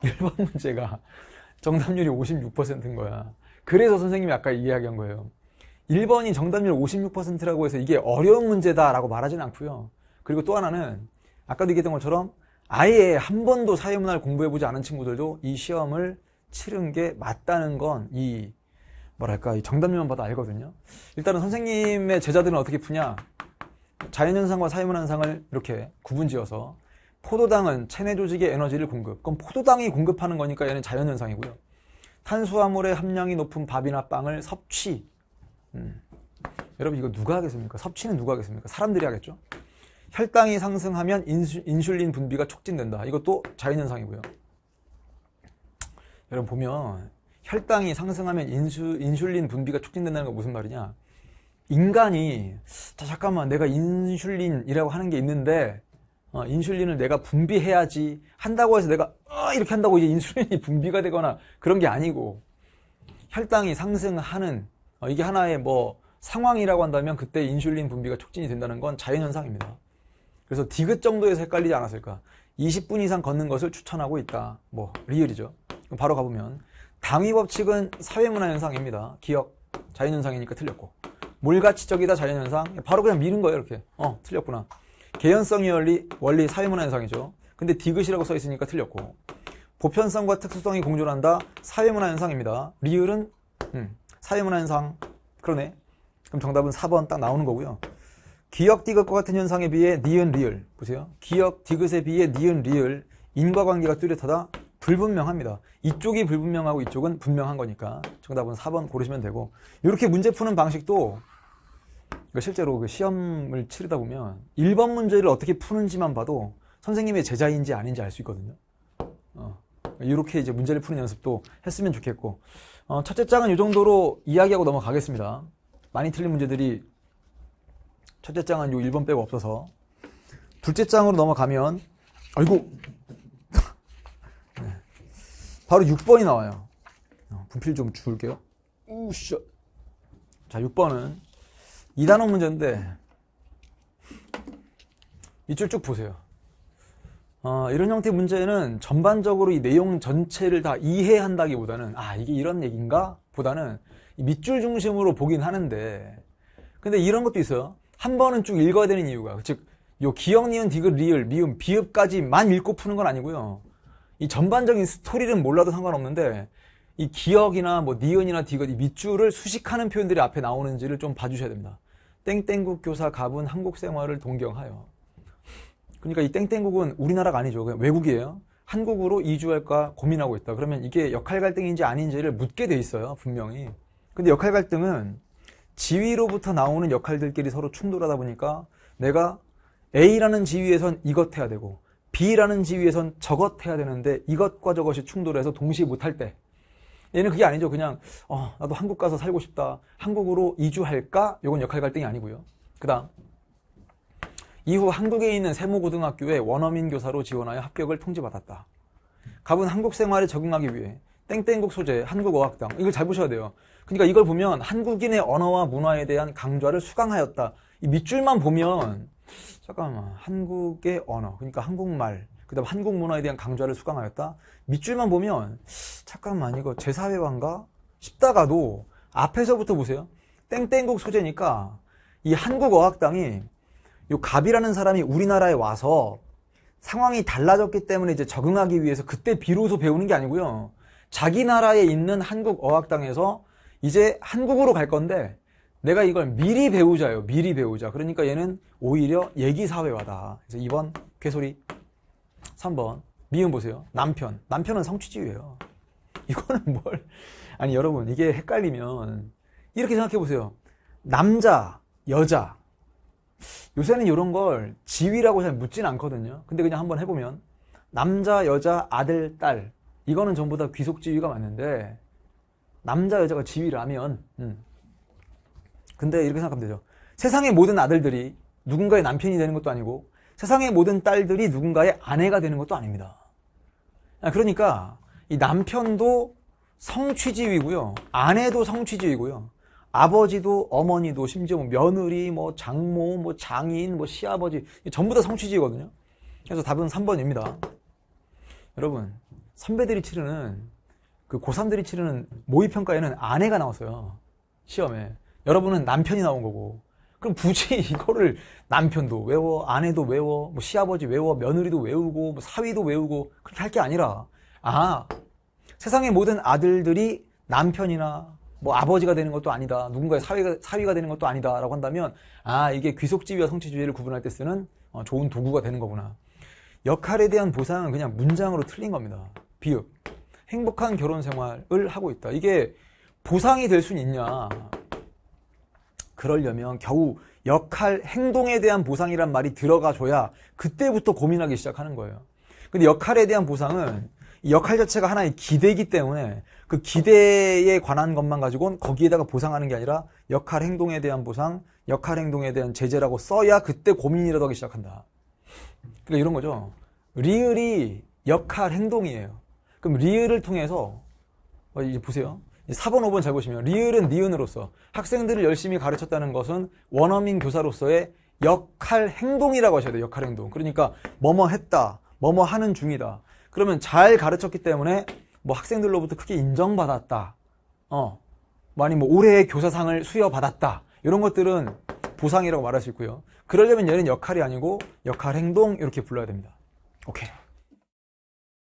1번 문제가 정답률이 56%인 거야. 그래서 선생님이 아까 이야기한 거예요. 1번이 정답률 56%라고 해서 이게 어려운 문제다라고 말하진 않고요. 그리고 또 하나는 아까도 얘기했던 것처럼 아예 한 번도 사회문화를 공부해보지 않은 친구들도 이 시험을 치른 게 맞다는 건 이 뭐랄까 이 정답률만 봐도 알거든요. 일단은 선생님의 제자들은 어떻게 푸냐, 자연현상과 사회문화현상을 이렇게 구분지어서 포도당은 체내 조직에 에너지를 공급, 그럼 포도당이 공급하는 거니까 얘는 자연현상이고요. 탄수화물의 함량이 높은 밥이나 빵을 섭취, 여러분 이거 누가 하겠습니까? 섭취는 누가 하겠습니까? 사람들이 하겠죠. 혈당이 상승하면 인슐린 분비가 촉진된다. 이것도 자연현상이고요. 여러분 보면 혈당이 상승하면 인슐린 분비가 촉진된다는 건 무슨 말이냐, 인간이 자 잠깐만 내가 인슐린이라고 하는 게 있는데 인슐린을 내가 분비해야지 한다고 해서 내가 이렇게 한다고 이제 인슐린이 분비가 되거나 그런 게 아니고, 혈당이 상승하는 이게 하나의 뭐 상황이라고 한다면 그때 인슐린 분비가 촉진이 된다는 건 자연현상입니다. 그래서 디귿 정도에서 헷갈리지 않았을까. 20분 이상 걷는 것을 추천하고 있다. 뭐 리을이죠. 바로 가보면 당위 법칙은 사회문화 현상입니다. 기억, 자연현상이니까 틀렸고. 몰가치적이다, 자연현상. 바로 그냥 미는 거예요, 이렇게. 틀렸구나. 개연성의 원리 사회문화 현상이죠. 근데 디귿이라고 써 있으니까 틀렸고. 보편성과 특수성이 공존한다, 사회문화 현상입니다. 리을은 사회문화 현상. 그러네. 그럼 정답은 4번 딱 나오는 거고요. 기역, 디귿과 같은 현상에 비해 니은, 리을. 보세요. 기역, 디귿에 비해 니은, 리을. 인과관계가 뚜렷하다, 불분명합니다. 이쪽이 불분명하고 이쪽은 분명한 거니까 정답은 4번 고르시면 되고, 이렇게 문제 푸는 방식도 실제로 그 시험을 치르다 보면 1번 문제를 어떻게 푸는지만 봐도 선생님의 제자인지 아닌지 알 수 있거든요. 이렇게 이제 문제를 푸는 연습도 했으면 좋겠고, 첫째 장은 이 정도로 이야기하고 넘어가겠습니다. 많이 틀린 문제들이 첫째 장은 요 1번 빼고 없어서 둘째 장으로 넘어가면 아이고 네. 바로 6번이 나와요. 분필 좀 줄게요. 우샤. 자, 6번은 2단원 문제인데 이쪽 쭉 보세요. 이런 형태의 문제는 전반적으로 이 내용 전체를 다 이해한다기보다는 이게 이런 얘기인가? 보다는 밑줄 중심으로 보긴 하는데, 근데 이런 것도 있어요. 한 번은 쭉 읽어야 되는 이유가, 즉 요 기역, 니은, 디귿, 리을, 미음, 비읍까지만 읽고 푸는 건 아니고요. 이 전반적인 스토리는 몰라도 상관없는데 이 기역이나 뭐 니은이나 디귿, 이 밑줄을 수식하는 표현들이 앞에 나오는지를 좀 봐주셔야 됩니다. 땡땡국 교사 갑은 한국 생활을 동경하여. 그러니까 이 땡땡국은 우리나라가 아니죠. 그냥 외국이에요. 한국으로 이주할까 고민하고 있다. 그러면 이게 역할 갈등인지 아닌지를 묻게 돼 있어요, 분명히. 근데 역할 갈등은 지위로부터 나오는 역할들끼리 서로 충돌하다 보니까 내가 A라는 지위에선 이것 해야 되고 B라는 지위에선 저것 해야 되는데 이것과 저것이 충돌해서 동시에 못할 때, 얘는 그게 아니죠. 그냥 나도 한국 가서 살고 싶다, 한국으로 이주할까? 이건 역할 갈등이 아니고요. 그 다음, 이후 한국에 있는 세모고등학교에 원어민 교사로 지원하여 합격을 통지받았다. 갑은 한국 생활에 적응하기 위해 땡땡국 소재 한국어학당, 이걸 잘 보셔야 돼요. 그러니까 이걸 보면 한국인의 언어와 문화에 대한 강좌를 수강하였다. 이 밑줄만 보면 잠깐만, 한국의 언어, 그러니까 한국말, 그 다음 한국 문화에 대한 강좌를 수강하였다. 밑줄만 보면 잠깐만 이거 제4회화인가 싶다가도 앞에서부터 보세요. 땡땡국 소재니까 이 한국어학당이 요 갑이라는 사람이 우리나라에 와서 상황이 달라졌기 때문에 이제 적응하기 위해서 그때 비로소 배우는 게 아니고요. 자기 나라에 있는 한국어학당에서 이제 한국으로 갈 건데 내가 이걸 미리 배우자요. 미리 배우자. 그러니까 얘는 오히려 얘기사회화다. 그래서 2번 괴소리. 3번 미음 보세요. 남편. 남편은 성취지유예요. 이거는 뭘, 아니 여러분 이게 헷갈리면 이렇게 생각해 보세요. 남자, 여자. 요새는 이런 걸 지위라고 잘 묻진 않거든요. 근데 그냥 한번 해보면 남자, 여자, 아들, 딸, 이거는 전부 다 귀속 지위가 맞는데 남자, 여자가 지위라면 근데 이렇게 생각하면 되죠. 세상의 모든 아들들이 누군가의 남편이 되는 것도 아니고 세상의 모든 딸들이 누군가의 아내가 되는 것도 아닙니다. 그러니까 이 남편도 성취지위고요, 아내도 성취지위고요, 아버지도 어머니도 심지어 뭐 며느리, 뭐 장모, 뭐 장인, 뭐 시아버지 전부 다 성취지위거든요. 그래서 답은 3번입니다. 여러분 선배들이 치르는 그 고3들이 치르는 모의평가에는 아내가 나왔어요. 시험에. 여러분은 남편이 나온 거고. 그럼 굳이 이거를 남편도 외워, 아내도 외워, 뭐 시아버지 외워, 며느리도 외우고, 뭐 사위도 외우고 그렇게 할 게 아니라 세상의 모든 아들들이 남편이나 뭐 아버지가 되는 것도 아니다. 누군가의 사위가 되는 것도 아니다. 라고 한다면 이게 귀속지위와 성취주의를 구분할 때 쓰는 좋은 도구가 되는 거구나. 역할에 대한 보상은 그냥 문장으로 틀린 겁니다. 비읍. 행복한 결혼 생활을 하고 있다. 이게 보상이 될 수는 있냐. 그러려면 겨우 역할, 행동에 대한 보상이란 말이 들어가줘야 그때부터 고민하기 시작하는 거예요. 근데 역할에 대한 보상은 이 역할 자체가 하나의 기대이기 때문에 그 기대에 관한 것만 가지고는 거기에다가 보상하는 게 아니라 역할, 행동에 대한 보상, 역할, 행동에 대한 제재라고 써야 그때 고민이라도 하기 시작한다. 그러니까 이런 거죠. 리을이 역할, 행동이에요. 그럼 리을을 통해서 이제 보세요. 4번, 5번 잘 보시면 리을은 니은으로서 학생들을 열심히 가르쳤다는 것은 원어민 교사로서의 역할 행동이라고 하셔야 돼요. 역할 행동. 그러니까 뭐뭐 했다, 뭐뭐 하는 중이다. 그러면 잘 가르쳤기 때문에 뭐 학생들로부터 크게 인정받았다. 많이 뭐 올해의 교사상을 수여받았다. 이런 것들은 보상이라고 말할 수 있고요. 그러려면 얘는 역할이 아니고 역할 행동 이렇게 불러야 됩니다. 오케이.